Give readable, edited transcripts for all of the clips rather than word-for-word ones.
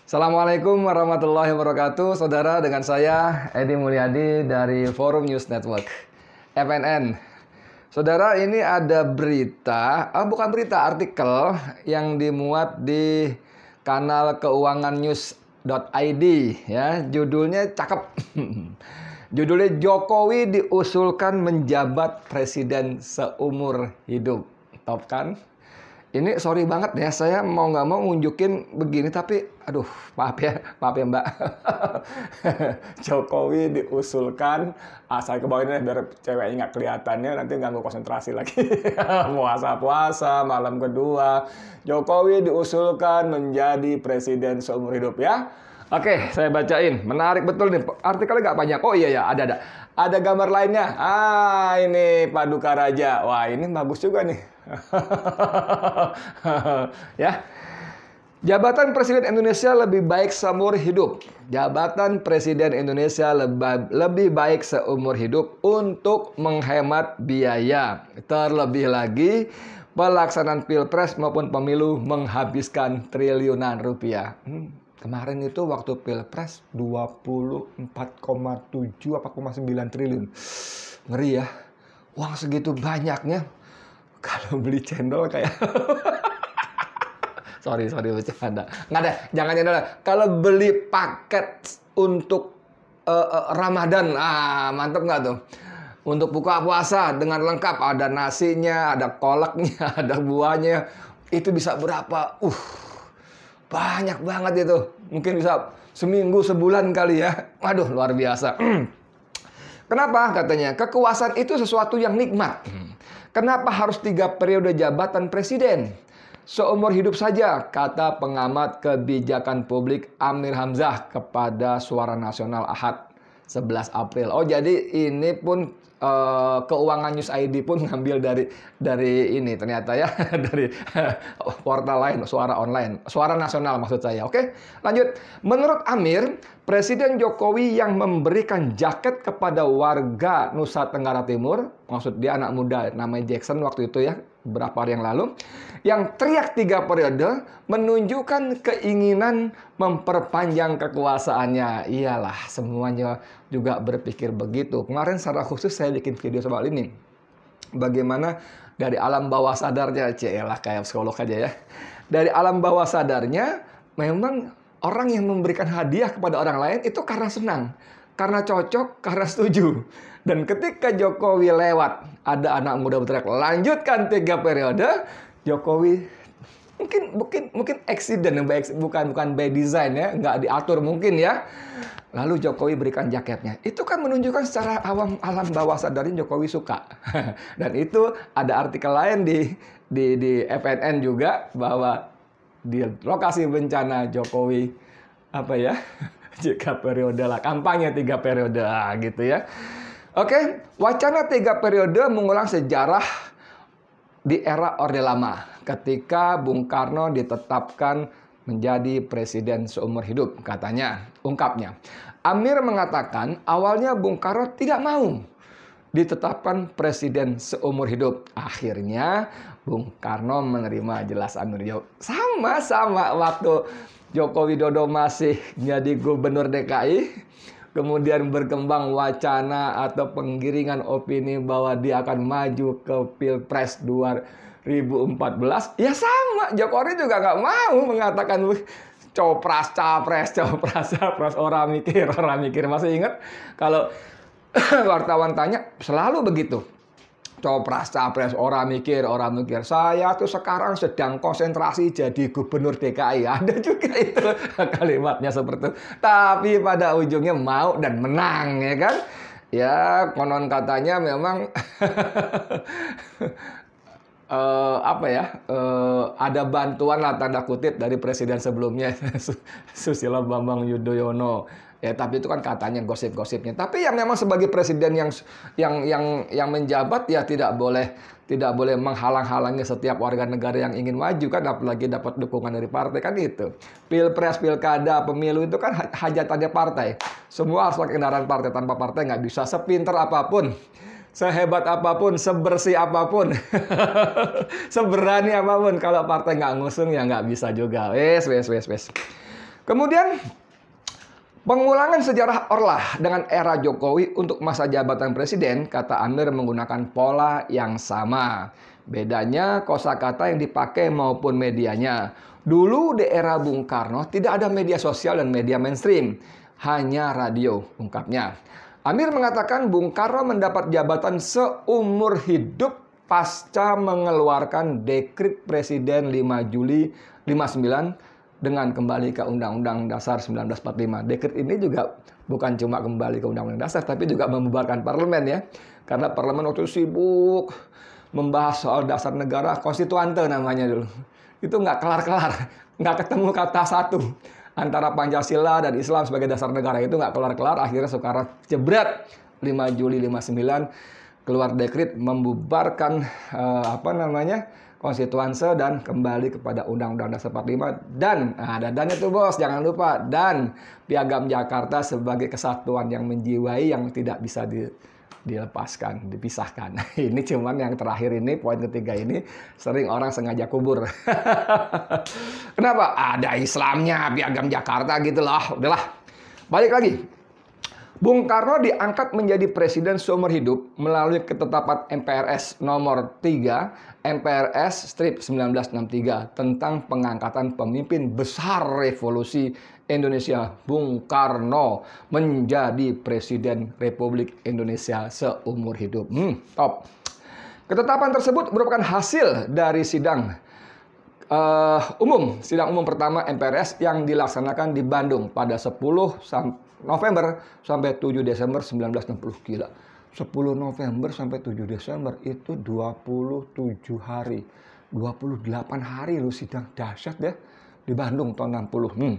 Assalamualaikum warahmatullahi wabarakatuh. Saudara, dengan saya Edi Mulyadi dari Forum News Network FNN. Saudara, ini ada bukan berita, artikel yang dimuat di kanal keuangan news.id ya. Judulnya cakep. Judulnya Jokowi diusulkan menjabat presiden seumur hidup. Top kan? Ini sorry banget ya, saya mau nggak mau nunjukin begini, tapi aduh, maaf ya Mbak. Jokowi diusulkan, saya ke bawah ini biar ceweknya nggak kelihatannya, nanti ganggu konsentrasi lagi. Puasa-puasa, malam kedua, Jokowi diusulkan menjadi presiden seumur hidup ya. Oke, saya bacain. Menarik betul nih, artikelnya nggak banyak. Oh iya ya, ada. Ada gambar lainnya. Ini Paduka Raja. Wah, ini bagus juga nih. Ya. Jabatan Presiden Indonesia lebih baik seumur hidup. Jabatan Presiden Indonesia lebih baik seumur hidup untuk menghemat biaya. Terlebih lagi, pelaksanaan Pilpres maupun pemilu menghabiskan triliunan rupiah. Kemarin itu waktu Pilpres 24,7 apa 9 triliun. Ngeri ya. Uang segitu banyaknya. Kalau beli cendol kayak sorry bercanda. Nggak ada, jangan cendol. Kalau beli paket untuk Ramadan, mantep nggak tuh? Untuk buka puasa dengan lengkap, ada nasinya, ada kolaknya, ada buahnya. Itu bisa berapa? Banyak banget itu. Mungkin bisa seminggu, sebulan kali ya. Waduh, luar biasa. Kenapa? Katanya, kekuasaan itu sesuatu yang nikmat. Kenapa harus 3 periode jabatan presiden? Seumur hidup saja, kata pengamat kebijakan publik Amir Hamzah kepada Suara Nasional Ahad 11 April. Oh, jadi ini pun keuangan News ID pun ngambil dari ini ternyata ya, dari portal lain, Suara Online, Suara Nasional maksud saya. Oke, lanjut. Menurut Amir, Presiden Jokowi yang memberikan jaket kepada warga Nusa Tenggara Timur, maksud dia anak muda namanya Jackson waktu itu ya, beberapa hari yang lalu, yang teriak 3 periode menunjukkan keinginan memperpanjang kekuasaannya. Iyalah, semuanya juga berpikir begitu. Kemarin secara khusus saya bikin video soal ini. Bagaimana dari alam bawah sadarnya, lah kayak psikolog aja ya. Dari alam bawah sadarnya, memang orang yang memberikan hadiah kepada orang lain itu karena senang, karena cocok, karena setuju. Dan ketika Jokowi lewat, ada anak muda berteriak, lanjutkan 3 periode, Jokowi mungkin accident, bukan by design ya, nggak diatur mungkin ya. Lalu Jokowi berikan jaketnya. Itu kan menunjukkan secara alam bawah sadarnya Jokowi suka. Dan itu ada artikel lain di FNN juga bahwa di lokasi bencana Jokowi 3 periode lah, kampanye 3 periode gitu ya. Oke, wacana 3 periode mengulang sejarah di era Orde Lama ketika Bung Karno ditetapkan menjadi presiden seumur hidup, ungkapnya. Amir mengatakan awalnya Bung Karno tidak mau ditetapkan presiden seumur hidup. Akhirnya Bung Karno menerima, jelas Amir. Sama waktu Joko Widodo masih jadi gubernur DKI, kemudian berkembang wacana atau penggiringan opini bahwa dia akan maju ke Pilpres 2014. Ya sama, Jokowi juga nggak mau mengatakan copras, capres, orang mikir. Masih ingat kalau wartawan tanya, selalu begitu. Copras, capres, orang mikir. Saya tuh sekarang sedang konsentrasi jadi gubernur DKI. Ada juga itu kalimatnya seperti itu. Tapi pada ujungnya mau dan menang, ya kan? Ya, konon katanya memang ada bantuan lah tanda kutip dari presiden sebelumnya, Susilo Bambang Yudhoyono. Ya, tapi itu kan katanya gosip-gosipnya. Tapi yang memang sebagai presiden yang menjabat ya tidak boleh menghalang-halangi setiap warga negara yang ingin maju kan, apalagi dapat dukungan dari partai kan itu. Pilpres, pilkada, pemilu itu kan hajatannya partai. Semua harus pakai kendaraan partai, tanpa partai nggak bisa. Sepinter apapun, sehebat apapun, sebersih apapun, seberani apapun, kalau partai nggak ngusung ya nggak bisa juga. Wes. Kemudian pengulangan sejarah Orlah dengan era Jokowi untuk masa jabatan presiden, kata Amir menggunakan pola yang sama. Bedanya kosakata yang dipakai maupun medianya. Dulu di era Bung Karno tidak ada media sosial dan media mainstream, hanya radio, ungkapnya. Amir mengatakan Bung Karno mendapat jabatan seumur hidup pasca mengeluarkan dekrit Presiden 5 Juli 59 dengan kembali ke Undang-Undang Dasar 1945. Dekret ini juga bukan cuma kembali ke Undang-Undang Dasar, tapi juga membubarkan parlemen ya. Karena parlemen waktu itu sibuk membahas soal dasar negara, konstituante namanya dulu. Itu nggak kelar-kelar, nggak ketemu kata satu. Antara Pancasila dan Islam sebagai dasar negara itu nggak kelar-kelar. Akhirnya Soekarno jebret 5 Juli 59 keluar dekret membubarkan konstituante dan kembali kepada Undang-Undang Dasar 45 dan dannya tuh bos, jangan lupa, dan Piagam Jakarta sebagai kesatuan yang menjiwai yang tidak bisa dilepaskan, dipisahkan. Ini cuman yang terakhir ini, poin ketiga ini sering orang sengaja kubur. Kenapa? Ada Islamnya, Piagam Jakarta gitu loh. Udahlah. Balik lagi. Bung Karno diangkat menjadi presiden seumur hidup melalui ketetapan MPRS nomor 3 MPRS strip 1963 tentang pengangkatan pemimpin besar revolusi Indonesia Bung Karno menjadi presiden Republik Indonesia seumur hidup. Top. Ketetapan tersebut merupakan hasil dari sidang umum pertama MPRS yang dilaksanakan di Bandung pada 10 November sampai 7 Desember 1960. Gila. 10 November sampai 7 Desember itu 27 hari. 28 hari lu sidang, dahsyat ya. Di Bandung tahun 60.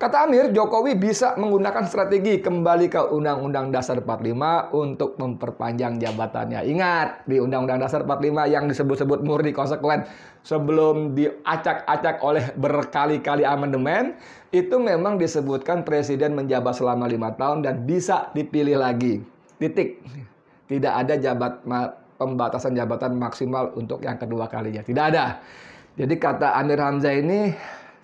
Kata Amir, Jokowi bisa menggunakan strategi kembali ke Undang-Undang Dasar 45 untuk memperpanjang jabatannya. Ingat, di Undang-Undang Dasar 45 yang disebut-sebut murni konsekuen sebelum diacak-acak oleh berkali-kali amandemen, itu memang disebutkan presiden menjabat selama 5 tahun dan bisa dipilih lagi. Titik. Tidak ada pembatasan jabatan maksimal untuk yang kedua kalinya. Tidak ada. Jadi kata Amir Hamzah ini,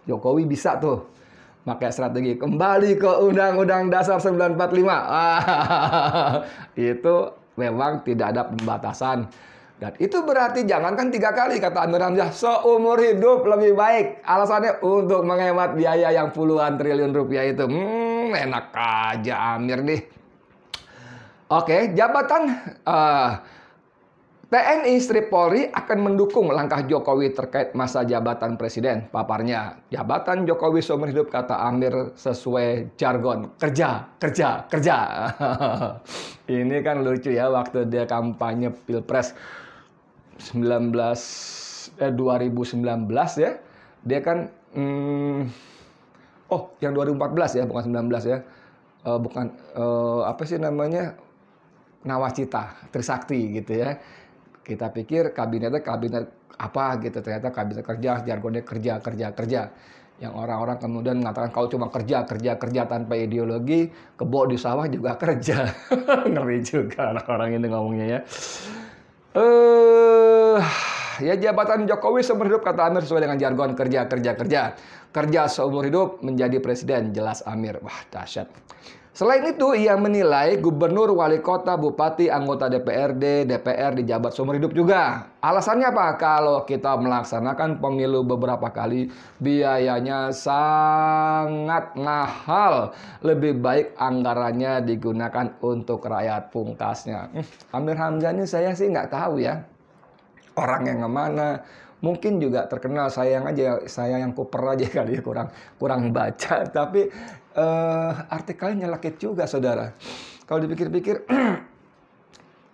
Jokowi bisa tuh pakai strategi kembali ke Undang-Undang Dasar 1945. Itu memang tidak ada pembatasan. Dan itu berarti jangankan 3 kali, kata Amir Hamzah, seumur hidup lebih baik. Alasannya untuk menghemat biaya yang puluhan triliun rupiah itu. Enak aja Amir nih. Oke, jabatan TNI Strip Polri akan mendukung langkah Jokowi terkait masa jabatan presiden. Paparnya, jabatan Jokowi seumur hidup, kata Amir sesuai jargon. Kerja. Ini kan lucu ya, waktu dia kampanye Pilpres 2019 ya. Dia kan, yang 2014 ya, bukan 19 ya. Nawacita, Trisakti gitu ya. Kita pikir kabinetnya kabinet apa gitu, ternyata kabinet kerja, jargonnya kerja. Yang orang-orang kemudian mengatakan kalau cuma kerja tanpa ideologi, kebo di sawah juga kerja. Ngeri juga orang ini ngomongnya ya. Ya jabatan Jokowi seumur hidup, kata Amir, sesuai dengan jargon kerja. Kerja seumur hidup menjadi presiden, jelas Amir. Wah, dahsyat. Selain itu, ia menilai gubernur, wali kota, bupati, anggota DPRD, DPR dijabat seumur hidup juga. Alasannya apa? Kalau kita melaksanakan pemilu beberapa kali, biayanya sangat mahal. Lebih baik anggarannya digunakan untuk rakyat pungkasnya. Amir Hamzah ini saya sih nggak tahu ya. Orang yang kemana. Mungkin juga terkenal saya yang kuper aja kali ya, kurang baca. Tapi artikelnya nyelekit juga, saudara. Kalau dipikir-pikir,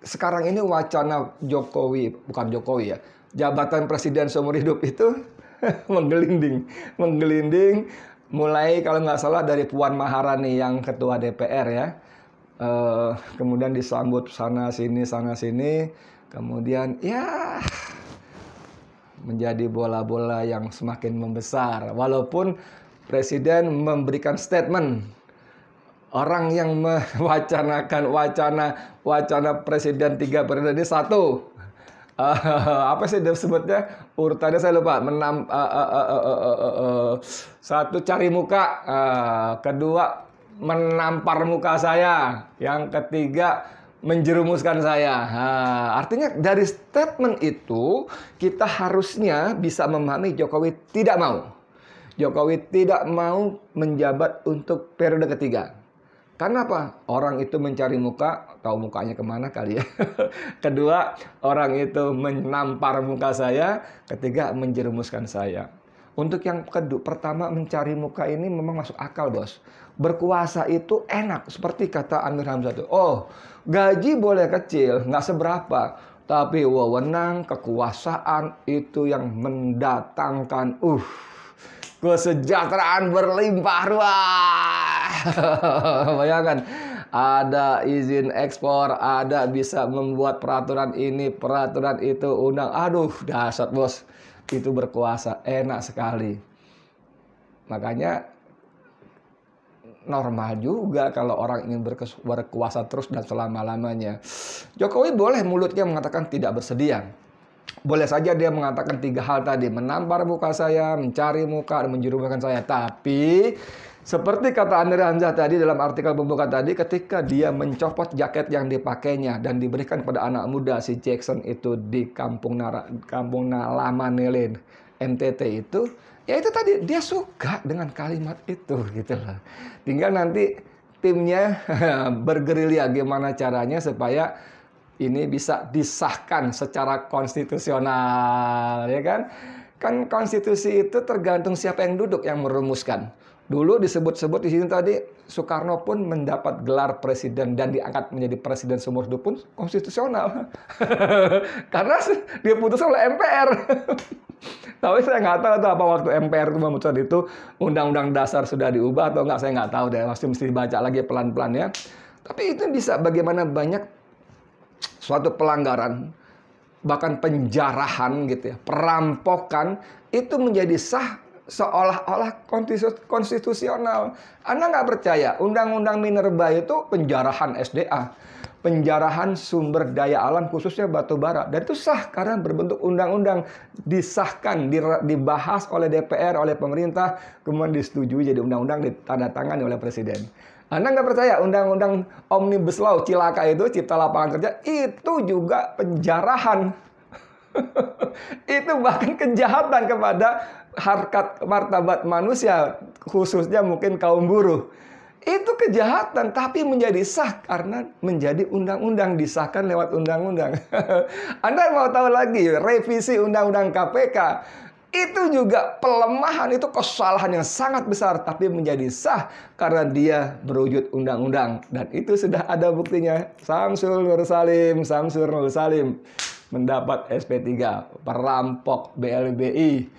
sekarang ini wacana bukan Jokowi ya, jabatan presiden seumur hidup itu menggelinding. Mulai kalau nggak salah dari Puan Maharani yang ketua DPR ya, kemudian disambut sana sini, kemudian ya menjadi bola-bola yang semakin membesar. Walaupun presiden memberikan statement, orang yang mewacanakan wacana presiden 3 periode ini satu, Apa sih disebutnya? Urutannya saya lupa. Satu cari muka, kedua menampar muka saya, yang ketiga menjerumuskan saya. Artinya dari statement itu kita harusnya bisa memahami Jokowi tidak mau. Jokowi tidak mau menjabat untuk periode ketiga. Karena apa? Orang itu mencari muka, tahu mukanya kemana kali ya. Kedua, orang itu menampar muka saya. Ketiga, menjerumuskan saya. Untuk yang kedua, pertama mencari muka ini memang masuk akal, bos. Berkuasa itu enak, seperti kata Amir Hamzah itu. Oh, gaji boleh kecil, nggak seberapa. Tapi wewenang, kekuasaan itu yang mendatangkan kesejahteraan berlimpah ruah. Bayangkan, ada izin ekspor, ada bisa membuat peraturan ini, peraturan itu, undang. Aduh, dahsyat bos. Itu berkuasa, enak sekali. Makanya normal juga kalau orang ingin berkuasa terus dan selama-lamanya. Jokowi boleh mulutnya mengatakan tidak bersedia. Boleh saja dia mengatakan 3 hal tadi, menampar muka saya, mencari muka, dan menjerumuskan saya. Tapi seperti kata Amir Hamzah tadi dalam artikel pembuka tadi, ketika dia mencopot jaket yang dipakainya dan diberikan pada anak muda si Jackson itu di kampung Nalamanelen, NTT itu, ya itu tadi dia suka dengan kalimat itu gitu loh. Tinggal nanti timnya bergerilya gimana caranya supaya ini bisa disahkan secara konstitusional, ya kan? Kan konstitusi itu tergantung siapa yang duduk yang merumuskan. Dulu disebut-sebut di sini tadi, Soekarno pun mendapat gelar presiden dan diangkat menjadi presiden seumur hidup pun konstitusional. Karena diputus oleh MPR. Tapi saya nggak tahu tuh apa waktu MPR itu memutuskan itu, undang-undang dasar sudah diubah atau nggak, saya nggak tahu deh. Masih mesti baca lagi pelan-pelan ya. Tapi itu bisa bagaimana banyak suatu pelanggaran, bahkan penjarahan gitu ya, perampokan, itu menjadi sah seolah-olah konstitusional. Anda nggak percaya, Undang-Undang Minerba itu penjarahan SDA, penjarahan sumber daya alam khususnya batu bara. Dan itu sah karena berbentuk undang-undang, disahkan, dibahas oleh DPR, oleh pemerintah, kemudian disetujui jadi undang-undang, ditandatangani oleh Presiden. Anda nggak percaya Undang-Undang Omnibus Law, cilaka itu, Cipta Lapangan Kerja, itu juga penjarahan. Itu bahkan kejahatan kepada harkat martabat manusia, khususnya mungkin kaum buruh. Itu kejahatan, tapi menjadi sah karena menjadi undang-undang, disahkan lewat undang-undang. Anda mau tahu lagi, revisi Undang-Undang KPK, itu juga pelemahan, itu kesalahan yang sangat besar, tapi menjadi sah karena dia berwujud undang-undang. Dan itu sudah ada buktinya. Samsul Nur Salim mendapat SP3, perampok BLBI.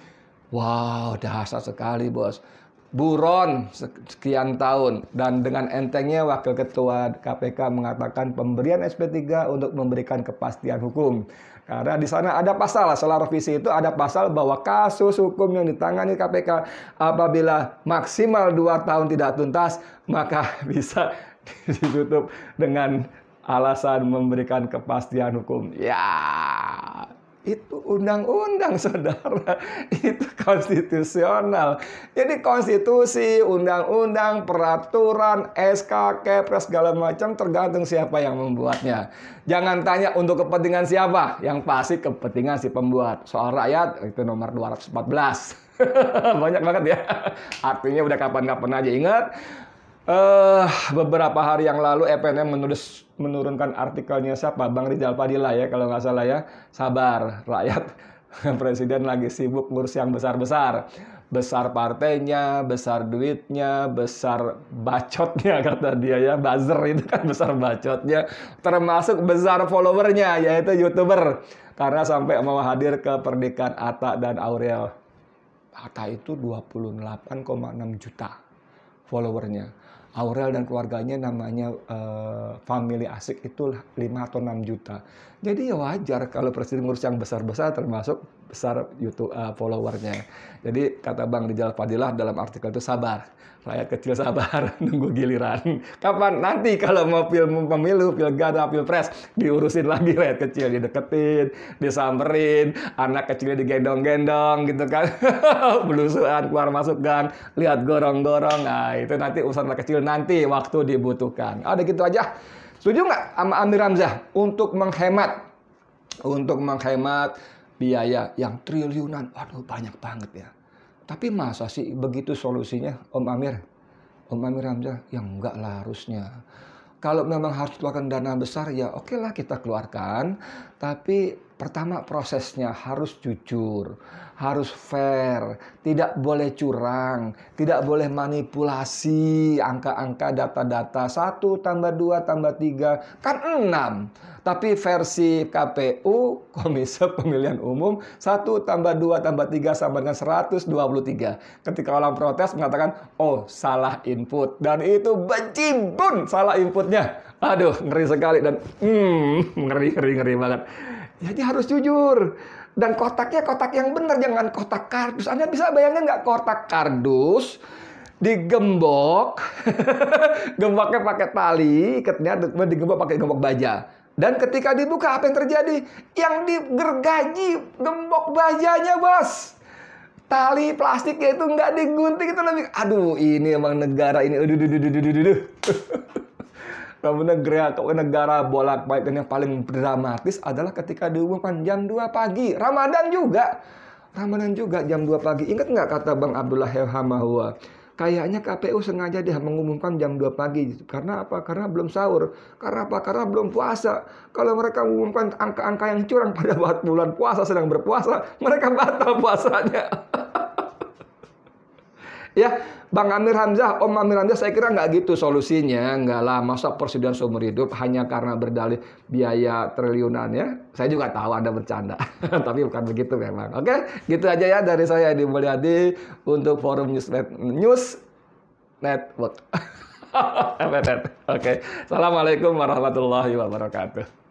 Wow, dahsyat sekali bos. Buron sekian tahun, dan dengan entengnya Wakil Ketua KPK mengatakan pemberian SP3 untuk memberikan kepastian hukum. Karena di sana ada pasal, setelah revisi itu ada pasal bahwa kasus hukum yang ditangani KPK apabila maksimal 2 tahun tidak tuntas, maka bisa ditutup dengan alasan memberikan kepastian hukum. Ya, itu undang-undang, saudara. Itu konstitusional. Jadi konstitusi, undang-undang, peraturan, SK, Kepres, segala macam tergantung siapa yang membuatnya. Jangan tanya untuk kepentingan siapa. Yang pasti kepentingan si pembuat. Soal rakyat, itu nomor 214. Banyak banget ya. Artinya udah kapan-kapan aja. Ingat, beberapa hari yang lalu FNM menurunkan artikelnya siapa? Bang Rizal Padilla ya kalau nggak salah ya. Sabar, rakyat. Presiden lagi sibuk ngurus yang besar-besar. Besar partainya, besar duitnya, besar bacotnya kata dia ya. Buzzer itu kan besar bacotnya. Termasuk besar followernya, yaitu YouTuber. Karena sampai mau hadir ke pernikahan Atta dan Aurel. Atta itu 28,6 juta followernya. Aurel dan keluarganya namanya family asik itu 5 atau 6 juta. Jadi ya wajar kalau presiden ngurus yang besar-besar termasuk besar YouTube followernya. Jadi kata Bang Rijal Fadilah dalam artikel itu sabar. Rakyat kecil sabar, nunggu giliran. Kapan? Nanti kalau mau pemilu, pilkada, pilpres, diurusin lagi rakyat kecil. Dideketin, disamperin, anak kecilnya digendong-gendong gitu kan. Belusuan, keluar masuk gang, lihat gorong-gorong. Nah, itu nanti urusan anak kecil nanti, waktu dibutuhkan. Ada gitu aja. Setuju nggak sama Amir Hamzah? Untuk menghemat biaya yang triliunan. Waduh, banyak banget ya. Tapi masa sih begitu solusinya, Om Amir Hamzah? Yang enggak lah harusnya. Kalau memang harus keluarkan dana besar, ya oke lah kita keluarkan. Tapi pertama prosesnya harus jujur, harus fair, tidak boleh curang, tidak boleh manipulasi angka-angka, data-data. 1 tambah 2 tambah 3 kan 6. Tapi versi KPU, Komisi Pemilihan Umum, 1 tambah 2 tambah 3 sama dengan 123. Ketika orang protes mengatakan, oh salah input. Dan itu bejibun salah inputnya. Aduh, ngeri sekali dan ngeri banget. Jadi harus jujur. Dan kotaknya kotak yang benar, jangan kotak kardus. Anda bisa bayangin nggak kotak kardus digembok, gemboknya pakai tali, ikatnya digembok pakai gembok baja. Dan ketika dibuka, apa yang terjadi? Yang digergaji gembok bajanya, bos. Tali plastiknya itu nggak digunting, itu lebih... Aduh, ini emang negara ini. Negara bolak-balik, dan yang paling dramatis adalah ketika diumumkan jam 2 pagi. Ramadan juga jam 2 pagi. Ingat nggak kata Bang Abdullah Hemahua? Kayaknya KPU sengaja dia mengumumkan jam 2 pagi. Karena apa? Karena belum sahur. Karena apa? Karena belum puasa. Kalau mereka mengumumkan angka-angka yang curang pada bulan puasa, sedang berpuasa, mereka batal puasanya. Ya, Bang Amir Hamzah, Om Amir Hamzah, saya kira nggak gitu solusinya. Nggak lah, masa presiden seumur hidup hanya karena berdalih biaya triliunan ya. Saya juga tahu Anda bercanda, tapi bukan begitu memang. Oke, gitu aja ya dari saya, Edi Mulyadi, untuk Forum News Network. Oke, Assalamualaikum warahmatullahi wabarakatuh.